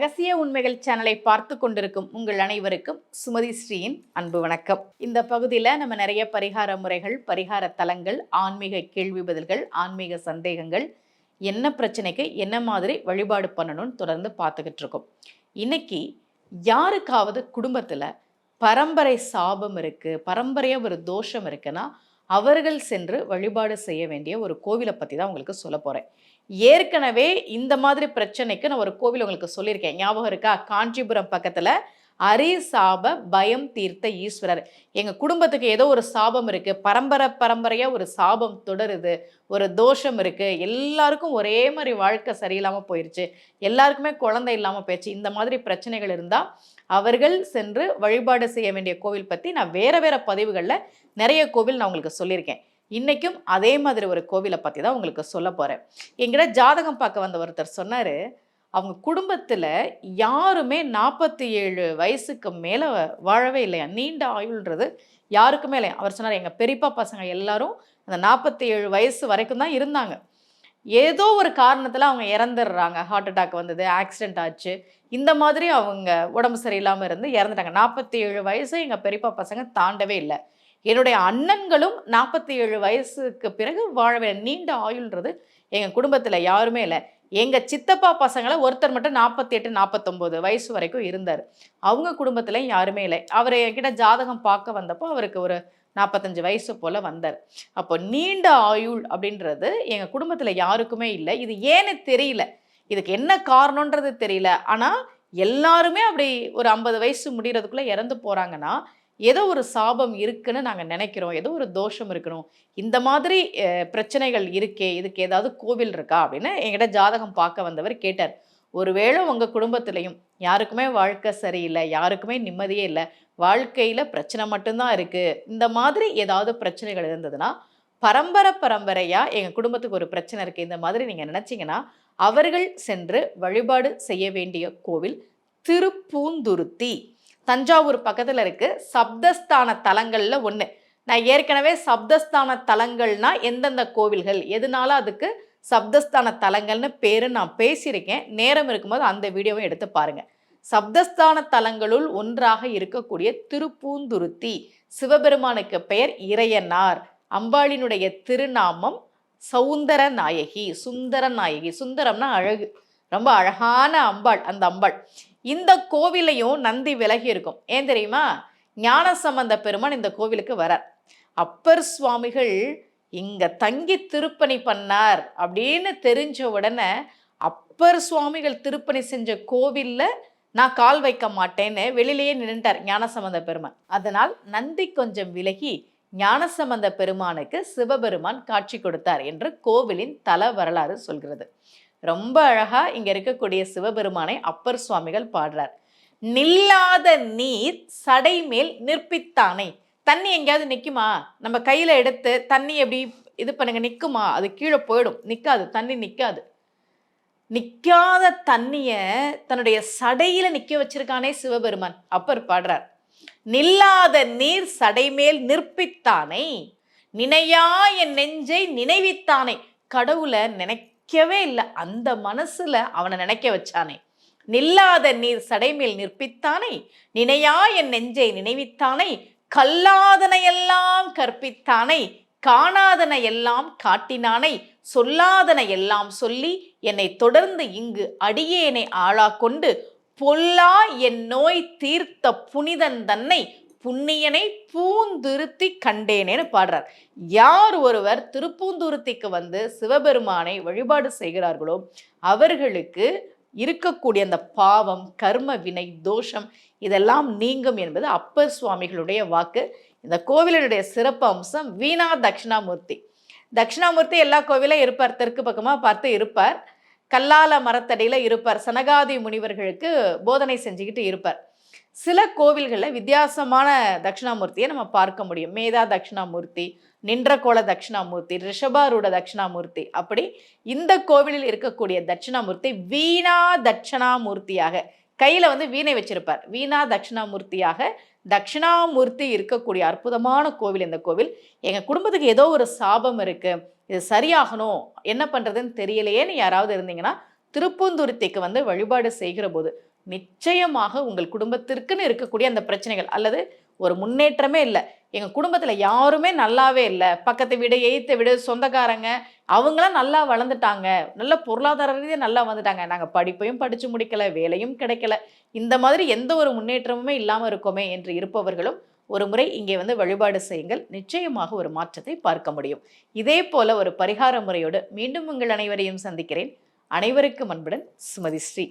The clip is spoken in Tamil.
ரகசிய உண்மைகள் சேனலை பார்த்து கொண்டிருக்கும் உங்கள் அனைவருக்கும் சுமதி ஸ்ரீயின் அன்பு வணக்கம். இந்த பகுதியில் நம்ம நிறைய பரிகார முறைகள், பரிகார தலங்கள், ஆன்மீக கேள்வி பதில்கள், ஆன்மீக சந்தேகங்கள், என்ன பிரச்சனைக்கு என்ன மாதிரி வழிபாடு பண்ணணும்னு தொடர்ந்து பார்த்துக்கிட்டு இருக்கோம். இன்னைக்கு யாருக்காவது குடும்பத்தில் பரம்பரை சாபம் இருக்கு, பரம்பரையாக ஒரு தோஷம் இருக்குன்னா அவர்கள் சென்று வழிபாடு செய்ய வேண்டிய ஒரு கோவிலை பற்றி தான் உங்களுக்கு சொல்ல போகிறேன். ஏற்கனவே இந்த மாதிரி பிரச்சனைக்கு நான் ஒரு கோவில் உங்களுக்கு சொல்லியிருக்கேன், ஞாபகம் இருக்கா? காஞ்சிபுரம் பக்கத்தில் அரிசாப பயம் தீர்த்த ஈஸ்வரர். எங்கள் குடும்பத்துக்கு ஏதோ ஒரு சாபம் இருக்குது, பரம்பரையாக ஒரு சாபம் தொடருது, ஒரு தோஷம் இருக்குது, எல்லாருக்கும் ஒரே மாதிரி வாழ்க்கை சரியில்லாமல் போயிடுச்சு, எல்லாருக்குமே குழந்தை இல்லாமல் போயிடுச்சு, இந்த மாதிரி பிரச்சனைகள் இருந்தால் அவர்கள் சென்று வழிபாடு செய்ய வேண்டிய கோவில் பற்றி நான் வேறு பதிவுகளில் நிறைய கோவில் நான் உங்களுக்கு சொல்லியிருக்கேன். இன்றைக்கும் அதே மாதிரி ஒரு கோவிலை பற்றி தான் உங்களுக்கு சொல்ல போகிறேன். என்கிட்ட ஜாதகம் பார்க்க வந்த ஒருத்தர் சொன்னார், அவங்க குடும்பத்தில் யாருமே 47 வயசுக்கு மேலே வாழவே இல்லையா, நீண்ட ஆயுள்ன்றது யாருக்குமே இல்லையா. அவர் சொன்னார், எங்கள் பெரியப்பா பசங்க எல்லாரும் அந்த 47 வயசு வரைக்கும் தான் இருந்தாங்க. ஏதோ ஒரு காரணத்தில் அவங்க இறந்துடுறாங்க, ஹார்ட் அட்டாக் வந்தது, ஆக்சிடென்ட் ஆச்சு, இந்த மாதிரி அவங்க உடம்பு சரியில்லாமல் இருந்து இறந்துட்டாங்க. 47 வயசு எங்கள் பெரியப்பா பசங்க தாண்டவே இல்லை. என்னுடைய அண்ணன்களும் 47 வயசுக்கு பிறகு வாழவே, நீண்ட ஆயுள்ன்றது எங்கள் குடும்பத்தில் யாருமே இல்லை. எங்கள் சித்தப்பா பசங்களை ஒருத்தர் மட்டும் 48 49 வயசு வரைக்கும் இருந்தார், அவங்க குடும்பத்துலையும் யாருமே இல்லை. அவர் என்கிட்ட ஜாதகம் பார்க்க வந்தப்போ அவருக்கு ஒரு 45 வயசு போல் வந்தார். அப்போ நீண்ட ஆயுள் அப்படின்றது எங்கள் குடும்பத்தில் யாருக்குமே இல்லை. இது ஏன்னு தெரியல, இதுக்கு என்ன காரணன்றது தெரியல. ஆனால் எல்லாருமே அப்படி ஒரு 50 வயசு முடிகிறதுக்குள்ளே இறந்து போகிறாங்கன்னா ஏதோ ஒரு சாபம் இருக்குன்னு நாங்கள் நினைக்கிறோம், ஏதோ ஒரு தோஷம் இருக்கணும், இந்த மாதிரி பிரச்சனைகள் இருக்கே, இதுக்கு ஏதாவது கோவில் இருக்கா அப்படின்னு என்கிட்ட ஜாதகம் பார்க்க வந்தவர் கேட்டார். ஒருவேளை உங்கள் குடும்பத்திலையும் யாருக்குமே வாழ்க்கை சரியில்லை, யாருக்குமே நிம்மதியே இல்லை, வாழ்க்கையில் பிரச்சனை மட்டும்தான் இருக்குது, இந்த மாதிரி ஏதாவது பிரச்சனைகள் இருந்ததுன்னா பரம்பரையாக எங்கள் குடும்பத்துக்கு ஒரு பிரச்சனை இருக்குது, இந்த மாதிரி நீங்கள் நினச்சிங்கன்னா அவர்கள் சென்று வழிபாடு செய்ய வேண்டிய கோவில் திருப்பூந்துருத்தி, தஞ்சாவூர் பக்கத்தில் இருக்குது. சப்தஸ்தான தலங்களில் ஒன்று. நான் ஏற்கனவே சப்தஸ்தான தலங்கள்னா எந்தெந்த கோவில்கள், எதனால அதுக்கு சப்தஸ்தான தலங்கள்னு பேரு நான் பேசியிருக்கேன். நேரம் இருக்கும்போது அந்த வீடியோவை எடுத்து பாருங்கள். சப்தஸ்தான தலங்களுள் ஒன்றாக இருக்கக்கூடிய திருப்பூந்துருத்தி, சிவபெருமானுக்கு பெயர் இறையனார், அம்பாளினுடைய திருநாமம் சௌந்தர நாயகி, சுந்தர நாயகி. சுந்தரம்னா அழகு, ரொம்ப அழகான அம்பாள் அந்த அம்பாள். இந்த கோவிலையும் நந்தி விலகி இருக்கும். ஏன் தெரியுமா? ஞானசம்பந்த பெருமான் இந்த கோவிலுக்கு வரார். அப்பர் சுவாமிகள் இங்கே தங்கி திருப்பணி பண்ணார் அப்படின்னு தெரிஞ்ச உடனே அப்பர் சுவாமிகள் திருப்பணி செஞ்ச கோவிலில் நான் கால் வைக்க மாட்டேன்னு வெளியிலேயே நின்றுட்டார் ஞானசம்பந்த பெருமான். அதனால் நந்தி கொஞ்சம் விலகி ஞானசம்பந்த பெருமானுக்கு சிவபெருமான் காட்சி கொடுத்தார் என்று கோவிலின் தல வரலாறு சொல்கிறது. ரொம்ப அழகா இங்க இருக்கக்கூடிய சிவபெருமானை அப்பர் சுவாமிகள் பாடுறார். நில்லாத நீர் சடை மேல் நிற்பித்தானே. தண்ணி எங்கேயாவது நிற்குமா? நம்ம கையில எடுத்து தண்ணி எப்படி இது பண்ணுங்க, நிற்குமா? அது கீழே போயிடும், நிற்காது, தண்ணி நிற்காது. நிற்காத தண்ணிய தன்னுடைய சடையில நிற்க வச்சிருக்கானே சிவபெருமான். அப்பர் பாடுறார், நில்லாத நீர் சடை மேல் நிற்பித்தானே, நினையா என் நெஞ்சை நினைவித்தானே. கடவுளை நினைக்கவே இல்லை, அந்த மனசுல அவனை நினைக்க வச்சானே. நில்லாத நீர் சடைமேல் நிற்பித்தானே, நினையா என் நெஞ்சை நினைவித்தானே, கல்லாதனையெல்லாம் கற்பித்தானே, காணாதன எல்லாம் காட்டினானை, சொல்லாதன எல்லாம் சொல்லி என்னை தொடர்ந்து இங்கு அடியேனை ஆளா கொண்டு பொல்லா என் நோய் தீர்த்த புனிதன் தன்னை புண்ணியனை பூந்துருத்தி கண்டேனேன்னு பாடுறார். யார் ஒருவர் திருப்பூந்துருத்திக்கு வந்து சிவபெருமானை வழிபாடு செய்கிறார்களோ அவர்களுக்கு இருக்கக்கூடிய அந்த பாவம், கர்ம வினை, தோஷம் இதெல்லாம் நீங்கும் என்பது அப்பர் சுவாமிகளுடைய வாக்கு. இந்த கோவிலுடைய சிறப்பு அம்சம் வீணா தட்சிணாமூர்த்தி. தட்சிணாமூர்த்தி எல்லா கோவிலும் இருப்பார், தெற்கு பக்கமாக பார்த்து இருப்பார், கல்லால மரத்தடியில் இருப்பார், சனகாதி முனிவர்களுக்கு போதனை செஞ்சுக்கிட்டு இருப்பார். சில கோவில்களில் வித்தியாசமான தட்சிணாமூர்த்தியை நம்ம பார்க்க முடியும். மேதா தட்சிணாமூர்த்தி, நின்ற கோல தட்சிணாமூர்த்தி, ரிஷபாரூட தட்சிணாமூர்த்தி. அப்படி இந்த கோவிலில் இருக்கக்கூடிய தட்சிணாமூர்த்தி வீணா தட்சிணாமூர்த்தியாக, கையில் வந்து வீணை வச்சிருப்பார், வீணா தட்சிணாமூர்த்தியாக தட்சிணாமூர்த்தி இருக்கக்கூடிய அற்புதமான கோவில் இந்த கோவில். எங்கள் குடும்பத்துக்கு ஏதோ ஒரு சாபம் இருக்குது, இது சரியாகணும், என்ன பண்ணுறதுன்னு தெரியலையேன்னு யாராவது இருந்தீங்கன்னா திருப்பூந்துருத்திக்கு வந்து வழிபாடு செய்கிற போது நிச்சயமாக உங்கள் குடும்பத்திற்குன்னு இருக்கக்கூடிய அந்த பிரச்சனைகள் அல்லது ஒரு முன்னேற்றமே இல்லை, எங்கள் குடும்பத்தில் யாருமே நல்லாவே இல்லை, பக்கத்து வீடு எய்த்த வீடு சொந்தக்காரங்க அவங்களாம் நல்லா வளர்ந்துட்டாங்க, நல்ல பொருளாதார ரீதியாக நல்லா வந்துட்டாங்க, நாங்கள் படிப்பையும் படித்து முடிக்கல, வேலையும் கிடைக்கல, இந்த மாதிரி எந்த ஒரு முன்னேற்றமுமே இல்லாமல் இருக்கோமே என்று இருப்பவர்களும் ஒரு முறை இங்கே வந்து வழிபாடு செய்யுங்கள். நிச்சயமாக ஒரு மாற்றத்தை பார்க்க முடியும். இதே போல ஒரு பரிகார முறையோடு மீண்டும் உங்கள் அனைவரையும் சந்திக்கிறேன். அனைவருக்கும் அன்புடன் சுமதி ஸ்ரீ.